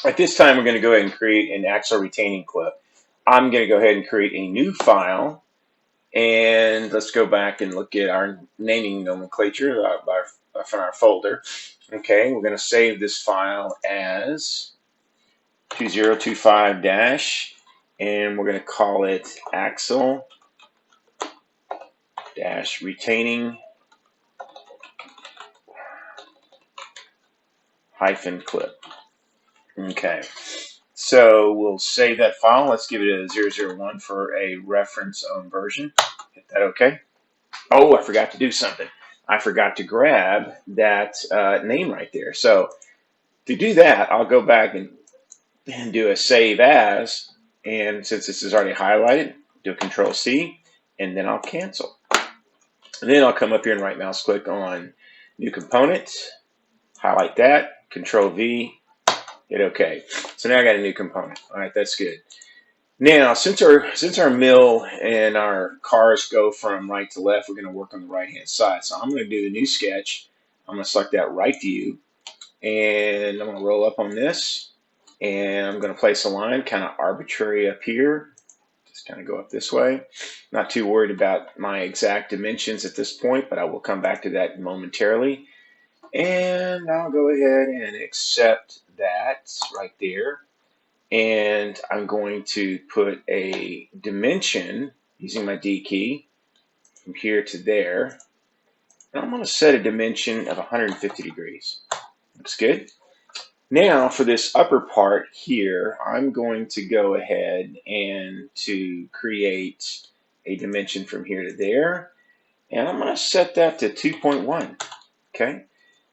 At this time, we're going to go ahead and create an axle retaining clip. I'm going to go ahead and create a new file, and let's go back and look at our naming nomenclature from our folder. Okay, we're going to save this file as 2025 dash, and we're going to call it axle dash retaining hyphen clip. Okay, so we'll save that file. Let's give it a 001 for a reference version. Hit that okay. Oh, I forgot to do something. I forgot to grab that name right there. So to do that, I'll go back and do a save as, and since this is already highlighted, do a Control C, and then I'll cancel. And then I'll come up here and right mouse click on New Component, highlight that, Control V, hit OK. So now I got a new component. All right, that's good. Now, since our mill and our cars go from right to left, we're going to work on the right-hand side. So I'm going to do a new sketch. I'm going to select that right view, and I'm going to roll up on this, and I'm going to place a line kind of arbitrary up here. Just kind of go up this way. Not too worried about my exact dimensions at this point, but I will come back to that momentarily. And I'll go ahead and accept that right there. And I'm going to put a dimension using my D key from here to there. And I'm going to set a dimension of 150 degrees. Looks good. Now for this upper part here, I'm going to go ahead and to create a dimension from here to there. And I'm going to set that to 2.1. Okay.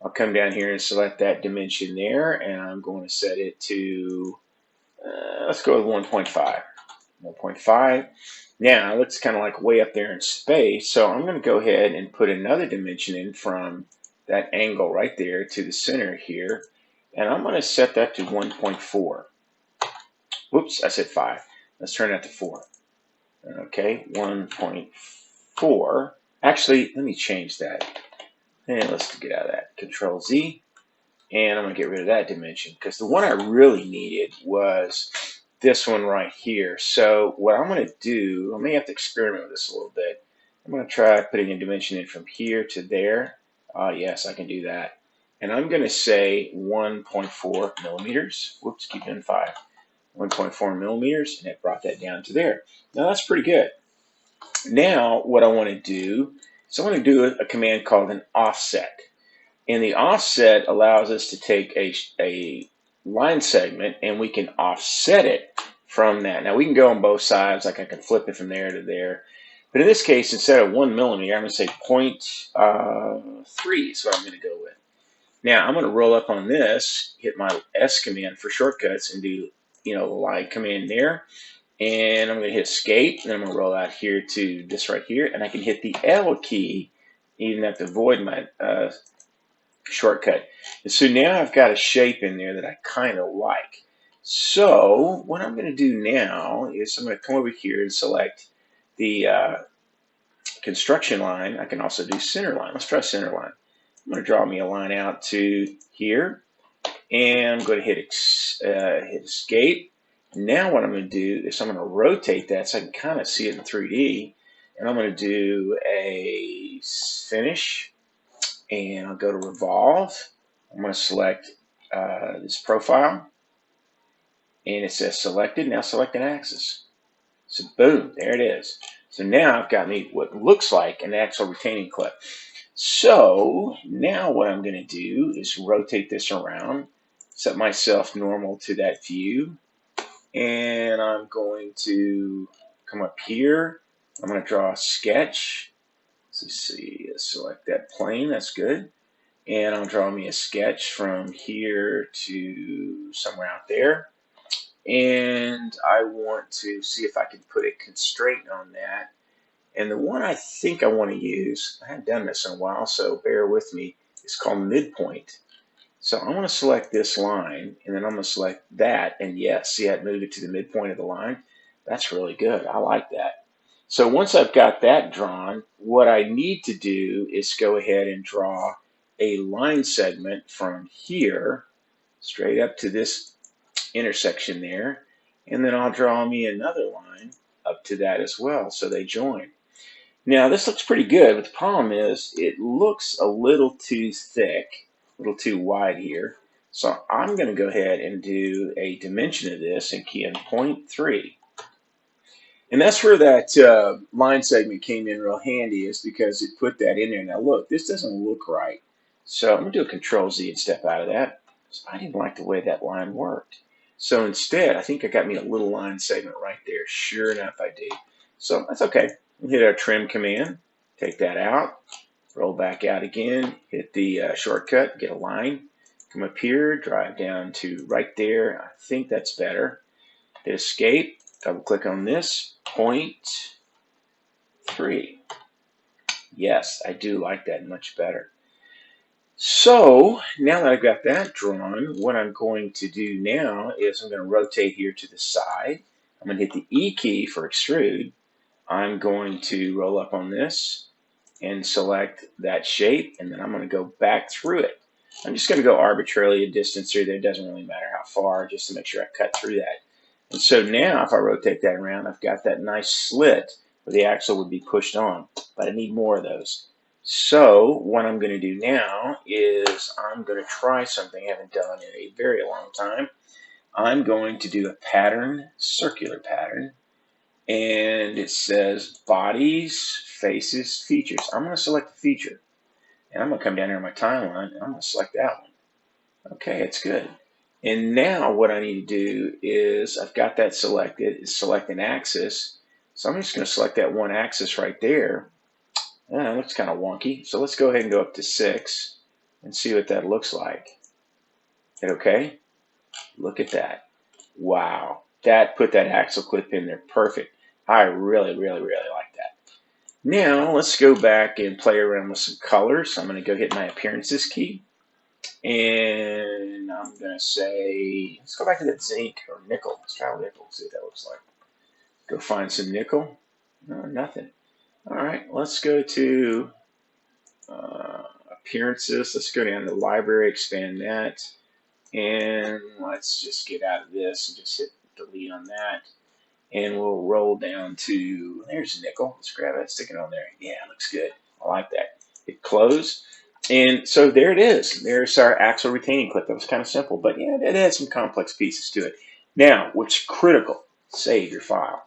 I'll come down here and select that dimension there, and I'm going to set it to let's go with 1.5. 1.5. Now, it looks kind of like way up there in space, so I'm going to go ahead and put another dimension in from that angle right there to the center here, and I'm going to set that to 1.4. Whoops, I said 5. Let's turn that to 4. Okay, 1.4. Actually, let me change that. And let's get out of that. Control Z. And I'm going to get rid of that dimension because the one I really needed was this one right here. So what I'm going to do, I may have to experiment with this a little bit. I'm going to try putting a dimension in from here to there. Yes, I can do that. And I'm going to say 1.4 millimeters. Whoops, keep it in 5. 1.4 millimeters, and it brought that down to there. Now that's pretty good. Now what I want to do is I want to do a command called an offset. And the offset allows us to take a line segment and we can offset it from that. Now we can go on both sides, like I can flip it from there to there. But in this case, instead of 1 millimeter, I'm going to say 0.3 is what I'm going to go with. Now I'm going to roll up on this, hit my S command for shortcuts and do, the line command there. And I'm going to hit escape, and I'm going to roll out here to this right here. And I can hit the L key, even have to avoid my shortcut. And so now I've got a shape in there that I kind of like. So what I'm going to do now is I'm going to come over here and select the construction line. I can also do center line. Let's try center line. I'm going to draw me a line out to here, and I'm going to hit escape. Now what I'm going to do is I'm going to rotate that so I can kind of see it in 3D, and I'm going to do a finish. And I'll go to revolve. I'm going to select this profile, and it says selected. Now select an axis. So boom, there it is. So now I've got me what looks like an axle retaining clip. So now what I'm going to do is rotate this around, set myself normal to that view, and I'm going to come up here. I'm going to draw a sketch. Let's see, select that plane, that's good. And I'll draw me a sketch from here to somewhere out there. And I want to see if I can put a constraint on that. And the one I think I want to use, I haven't done this in a while, so bear with me, it's called midpoint. So I'm going to select this line, and then I'm going to select that, and yes, see I moved it to the midpoint of the line? That's really good, I like that. So once I've got that drawn, what I need to do is go ahead and draw a line segment from here straight up to this intersection there, and then I'll draw me another line up to that as well, so they join. Now this looks pretty good, but the problem is it looks a little too thick, a little too wide here. So I'm going to go ahead and do a dimension of this and key in 0.3. And that's where that line segment came in real handy, is because it put that in there. Now look, this doesn't look right. So I'm going to do a Control Z and step out of that. I didn't like the way that line worked. So instead, I think I got me a little line segment right there. Sure enough, I do. So that's okay. We'll hit our trim command, take that out, roll back out again, hit the shortcut, get a line, come up here, drive down to right there. I think that's better. Hit escape, double click on this, 0.3. Yes, I do like that much better. So now that I've got that drawn, what I'm going to do now is I'm going to rotate here to the side. I'm going to hit the E key for extrude. I'm going to roll up on this and select that shape, and then I'm going to go back through it. I'm just going to go arbitrarily a distance here. It doesn't really matter how far, just to make sure I cut through that. And so now if I rotate that around, I've got that nice slit where the axle would be pushed on, but I need more of those. So what I'm going to do now is I'm going to try something I haven't done in a very long time. I'm going to do a pattern, circular pattern, and it says bodies, faces, features. I'm going to select the feature, and I'm going to come down here on my timeline, and I'm going to select that one. Okay, it's good. And now what I need to do is, I've got that selected, is select an axis. So I'm just going to select that one axis right there. That looks kind of wonky. So let's go ahead and go up to 6 and see what that looks like. Hit okay? Look at that. Wow. That put that axle clip in there perfect. I really, really, really like that. Now let's go back and play around with some colors. So I'm going to go hit my appearances key. And I'm going to say, let's go back to that zinc or nickel. Let's try nickel, see what that looks like. Go find some nickel. No, nothing. All right, let's go to appearances. Let's go down to library, expand that. And let's just get out of this and just hit delete on that. And we'll roll down to, there's nickel. Let's grab that, stick it on there. Yeah, it looks good. I like that. Hit close. And so there it is. There's our axle retaining clip. That was kind of simple, but yeah, it had some complex pieces to it. Now, what's critical, save your file.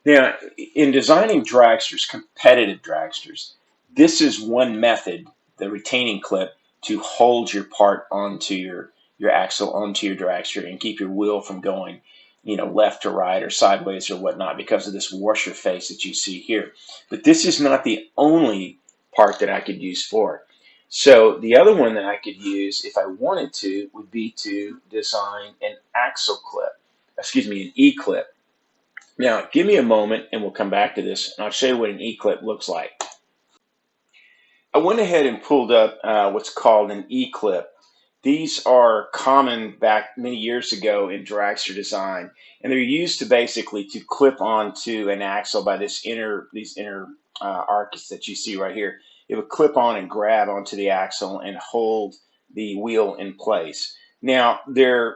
Now, in designing dragsters, competitive dragsters, this is one method, the retaining clip, to hold your part onto your axle, onto your dragster, and keep your wheel from going, left to right or sideways or whatnot because of this washer face that you see here. But this is not the only part that I could use for it. So the other one that I could use if I wanted to would be to design an axle clip, an E-clip. Now give me a moment and we'll come back to this and I'll show you what an E-clip looks like. I went ahead and pulled up what's called an E-clip. These are common back many years ago in dragster design, and they're used to basically to clip onto an axle by these inner arcs that you see right here. It would clip on and grab onto the axle and hold the wheel in place. Now they're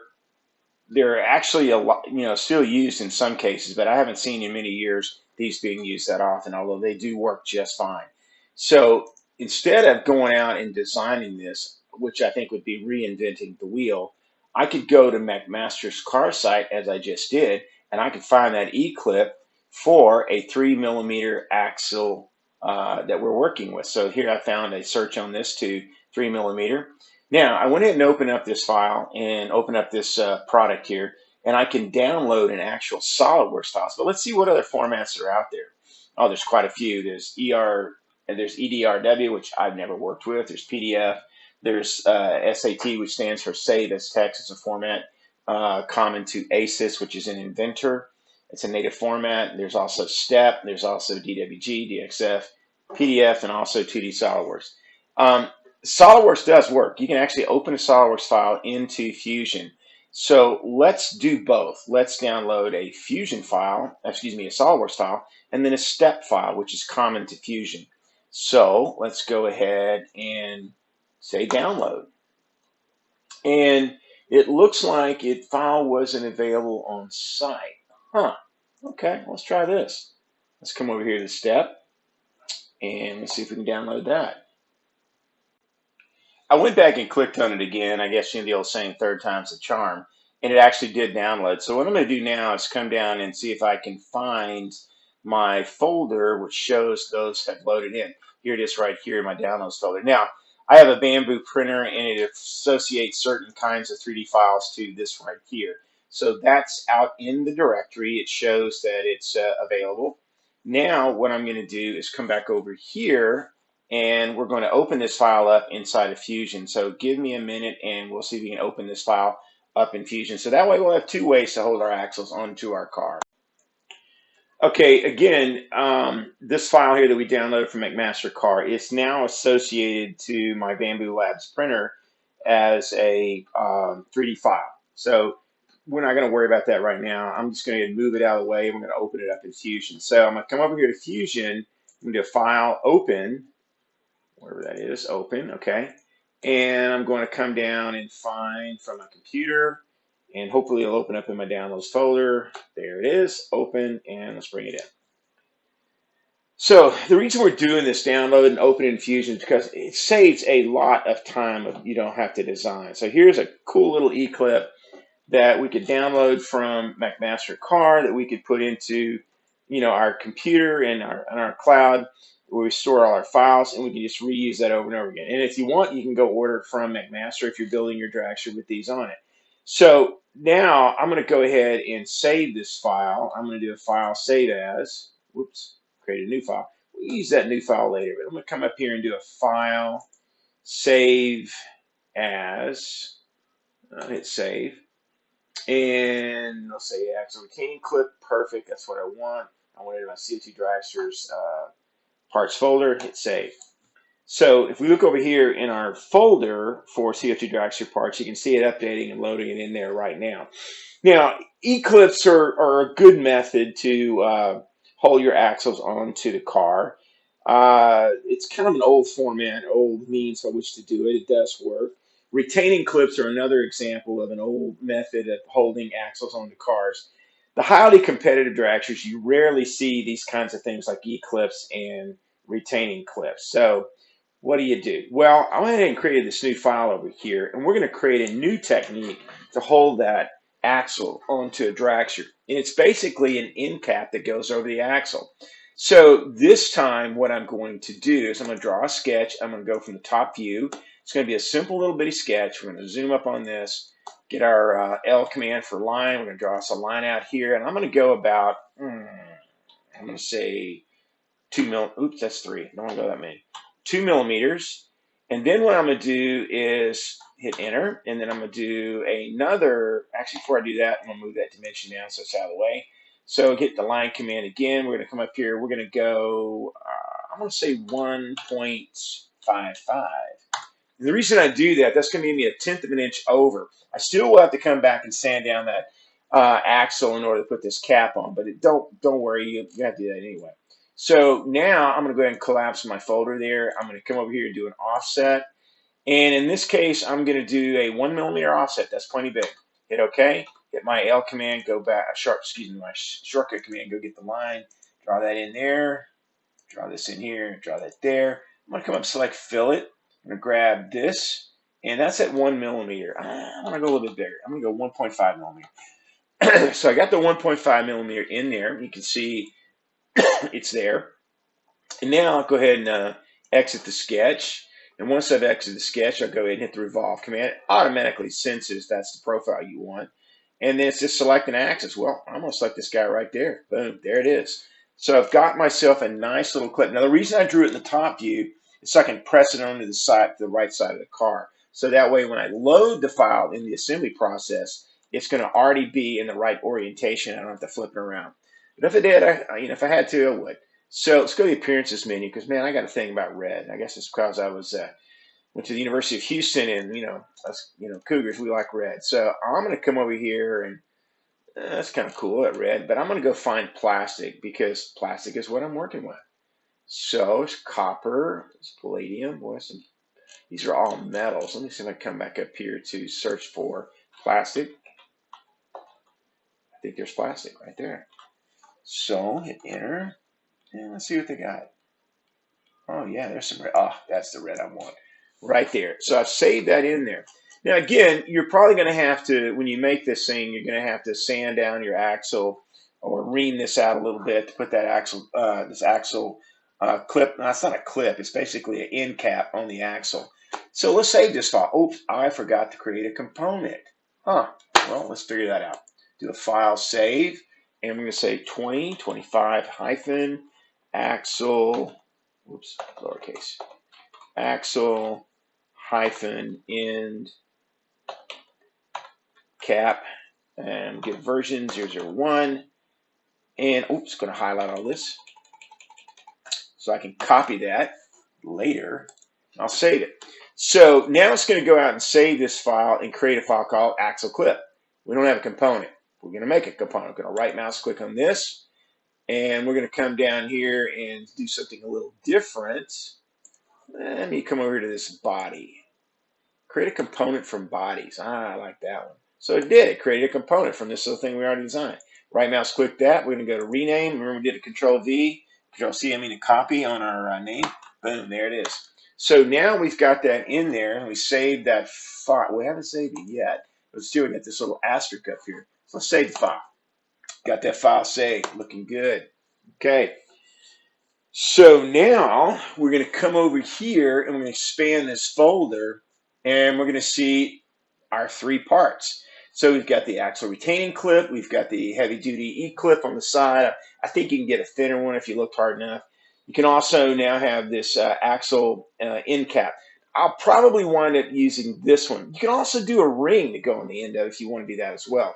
actually a lot, still used in some cases, but I haven't seen in many years these being used that often, although they do work just fine. So instead of going out and designing this, which I think would be reinventing the wheel, I could go to McMaster's car site, as I just did, and I could find that E-clip for a 3mm axle that we're working with. So here I found a search on this to 3mm. Now, I went ahead and opened up this file and opened up this product here, and I can download an actual SolidWorks file. But let's see what other formats are out there. Oh, there's quite a few. There's there's EDRW, which I've never worked with. There's PDF. There's SAT, which stands for Save as Text. It's a format common to ASYS, which is an Inventor. It's a native format. There's also STEP. There's also DWG, DXF, PDF, and also 2D SolidWorks. SolidWorks does work. You can actually open a SolidWorks file into Fusion. So let's do both. Let's download a Fusion file, a SolidWorks file, and then a STEP file, which is common to Fusion. So let's go ahead and say download. And It looks like it file wasn't available on site. Huh. Okay, let's try this. Let's come over here to the step and let's see if we can download that. I went back and clicked on it again. I guess the old saying, third time's the charm, and it actually did download. So what I'm going to do now is come down and see if I can find my folder, which shows those have loaded in. Here it is right here in my downloads folder. Now, I have a Bamboo printer, and it associates certain kinds of 3D files to this right here. So that's out in the directory. It shows that it's available. Now, what I'm going to do is come back over here, and we're going to open this file up inside of Fusion. So give me a minute and we'll see if we can open this file up in Fusion. So that way we'll have two ways to hold our axles onto our car. Okay, again, this file here that we downloaded from McMaster Car is now associated to my Bamboo Labs printer as a 3D file. So we're not going to worry about that right now. I'm just going to move it out of the way and we're going to open it up in Fusion. So I'm going to come over here to Fusion, I'm going to do a File, Open, wherever that is, Open, okay. And I'm going to come down and find from my computer, and hopefully it'll open up in my downloads folder. There it is, open, and let's bring it in. So the reason we're doing this download and open in Fusion is because it saves a lot of time you don't have to design. So here's a cool little e-clip that we could download from McMaster Car that we could put into, our computer and our cloud, where we store all our files, and we can just reuse that over and over again. And if you want, you can go order it from McMaster if you're building your dragster with these on it. So now I'm going to go ahead and save this file. I'm going to do a file save as. Whoops, create a new file. We'll use that new file later, but I'm going to come up here and do a file save as. Hit save. And I'll say axle retaining clip, perfect, that's what I want. I want it in my CO2 Dragster's parts folder, hit save. So if we look over here in our folder for CO2 Dragster parts, you can see it updating and loading it in there right now. Now, e-clips are a good method to hold your axles onto the car. It's kind of an old format, old means by which to do it. It does work. Retaining clips are another example of an old method of holding axles onto cars. The highly competitive dragsters, you rarely see these kinds of things like e-clips and retaining clips. So what do? Well, I went ahead and created this new file over here, and we're going to create a new technique to hold that axle onto a dragster. And it's basically an end cap that goes over the axle. So this time what I'm going to do is I'm going to draw a sketch. I'm going to go from the top view. It's going to be a simple little bitty sketch. We're going to zoom up on this, get our L command for line. We're going to draw us a line out here, and I'm going to go about, I'm going to say 2 mil. Oops, that's 3. Don't want to go that many. 2 millimeters. And then what I'm going to do is hit enter, and then I'm going to do another, actually before I do that, I'm going to move that dimension down so it's out of the way. So hit the line command again. We're going to come up here. We're going to go, I'm going to say 1.55. And the reason I do that, that's going to give me 1/10 of an inch over. I still will have to come back and sand down that axle in order to put this cap on, but don't worry, you have to do that anyway. So now I'm going to go ahead and collapse my folder there. I'm going to come over here and do an offset. And in this case, I'm going to do a 1 millimeter offset. That's plenty big. Hit OK. Hit my L command, go back, my shortcut command, go get the line. Draw that in there. Draw this in here. Draw that there. I'm going to come up, select fillet. I'm going to grab this. And that's at 1 millimeter. I'm going to go a little bit bigger. I'm going to go 1.5 millimeter. So I got the 1.5 millimeter in there. You can see it's there. And now I'll go ahead and exit the sketch. And once I've exited the sketch, I'll go ahead and hit the revolve command. It automatically senses that's the profile you want. And then it's just select an axis. Well, I'm going to select this guy right there. Boom, there it is. So I've got myself a nice little clip. Now the reason I drew it in the top view is so I can press it onto the right side of the car. So that way when I load the file in the assembly process, it's going to already be in the right orientation. I don't have to flip it around. But if I did, if I had to, I would. So let's go to the appearances menu, because man, I got a thing about red. I guess it's because I was went to the University of Houston, and us Cougars, we like red. So I'm going to come over here, and that's kind of cool, that red. But I'm going to go find plastic, because plastic is what I'm working with. So it's copper, it's palladium. Boy, these are all metals. Let me see if I come back up here to search for plastic. I think there's plastic right there. So hit enter, and let's see what they got. Oh yeah, there's some red. Oh, that's the red I want. Right there. So I've saved that in there. Now again, you're probably going to have to, when you make this thing, you're going to have to sand down your axle or ream this out a little bit to put that axle, this axle clip. No, it's not a clip. It's basically an end cap on the axle. So let's save this file. Oops, I forgot to create a component. Huh. Well, let's figure that out. Do a file save, and we're going to say 2025 hyphen axle. Oops, lowercase. Axle hyphen end cap, and get version 001. And oops, going to highlight all this so I can copy that later. I'll save it. So now it's going to go out and save this file and create a file called axle clip. We don't have a component. We're going to make a component. We're going to right mouse click on this, and we're going to come down here and do something a little different. Let me come over to this body. Create a component from bodies. I like that one. So it did. It created a component from this little thing we already designed. Right mouse click that. We're going to go to rename. Remember we did a control V, control C, I mean a copy on our name. Boom, there it is. So now we've got that in there, and we saved that file. We haven't saved it yet. Let's see, we got this little asterisk up here. So let's save the file. Got that file saved. Looking good. Okay. So now we're going to come over here and we're going to expand this folder, and we're going to see our three parts. So we've got the axle retaining clip, we've got the heavy duty E-clip on the side. I think you can get a thinner one if you look hard enough. You can also now have this axle end cap. I'll probably wind up using this one. You can also do a ring to go on the end of it if you want to do that as well.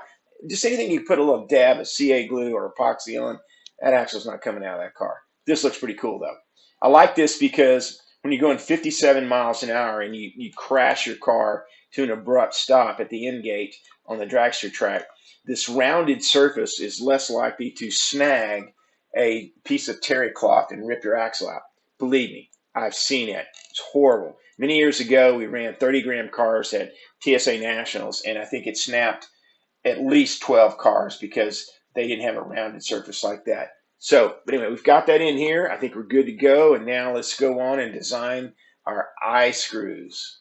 Just anything you put a little dab of CA glue or epoxy on, that axle's not coming out of that car. This looks pretty cool though. I like this because when you're going 57 miles an hour and you crash your car to an abrupt stop at the end gate on the dragster track, this rounded surface is less likely to snag a piece of terry cloth and rip your axle out. Believe me, I've seen it. It's horrible. Many years ago, we ran 30-gram cars at TSA Nationals, and I think it snapped at least 12 cars because they didn't have a rounded surface like that. So, but anyway, we've got that in here. I think we're good to go. And now let's go on and design our eye screws.